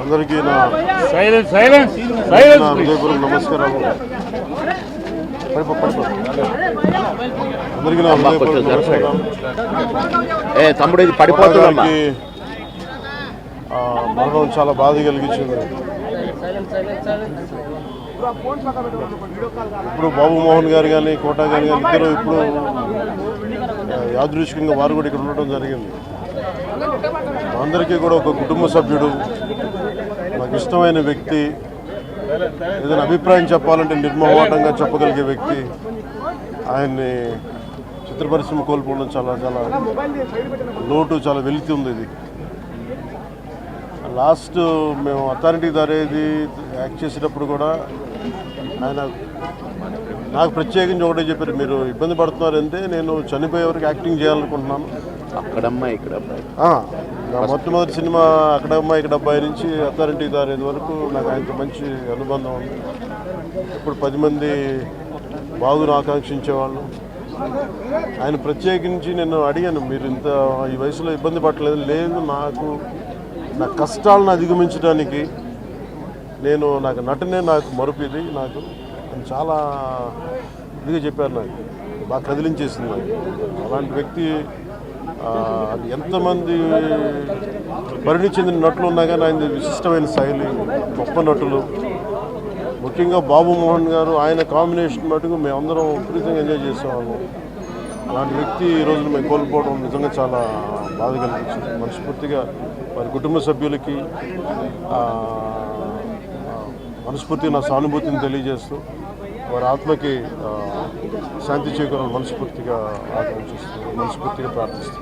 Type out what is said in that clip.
అందరికీ నా హృదయపూర్వక నమస్కారాలు. అందరికీ నా హృదయపూర్వక నమస్కారాలు. మరణం చాలా బాధ కలిగించింది. ఇప్పుడు బాబు మోహన్ గారు కానీ కోటా గారు కానీ ఇద్దరు ఇప్పుడు యాదృచ్ఛికంగా వారు కూడా ఇక్కడ ఉండటం జరిగింది. అందరికీ కూడా ఒక కుటుంబ సభ్యుడు, నాకు ఇష్టమైన వ్యక్తి, ఏదైనా అభిప్రాయం చెప్పాలంటే నిర్మోహమాటంగా చెప్పగలిగే వ్యక్తి. ఆయన్ని చిత్ర పరిశ్రమ కోల్పోవడం చాలా చాలా లోటు, చాలా వెలితి ఉంది. ఇది లాస్ట్ మేము అథారిటీ దారేది యాక్ట్ చేసేటప్పుడు కూడా ఆయన నాకు ప్రత్యేకించి ఒకటే చెప్పారు, మీరు ఇబ్బంది పడుతున్నారంటే నేను చనిపోయే వరకు యాక్టింగ్ చేయాలనుకుంటున్నాను. అక్కడమ్మా ఇక్కడ మొట్టమొదటి సినిమా అక్కడమ్మా ఇక్కడ అబ్బాయి నుంచి అథారిటీ దారేది వరకు నాకు ఆయనతో మంచి అనుబంధం ఉంది. ఇప్పుడు 10 మంది బాగును ఆకాంక్షించేవాళ్ళు. ఆయన ప్రత్యేకించి నేను అడిగాను, మీరు ఇంత ఈ వయసులో ఇబ్బంది పడలేదు. లేదు, నా కష్టాలను అధిగమించడానికి నాకు నటనే నాకు మరుపుది, నాకు అని చాలా ఇదిగా చెప్పారు. నాకు బాగా కదిలించేసింది. నాకు అలాంటి వ్యక్తి ఎంతమంది పరిణి చెందిన నటులు ఉన్నా కానీ ఆయన విశిష్టమైన శైలి, గొప్ప నటులు. ముఖ్యంగా బాబు మోహన్ గారు, ఆయన కాంబినేషన్ మటుకు మేమందరం విపరీతంగా ఎంజాయ్ చేసేవాళ్ళం. అలాంటి వ్యక్తి ఈ రోజున మేము కోల్పోవడం నిజంగా చాలా బాధ కలిగించింది. మనస్ఫూర్తిగా వారి కుటుంబ సభ్యులకి మనస్ఫూర్తిగా నా సానుభూతిని తెలియజేస్తూ వారి ఆత్మకి శాంతి చేకూరాలని మనస్ఫూర్తిగా ఆకాంక్షిస్తూ, మనస్ఫూర్తిగా ప్రార్థిస్తూ.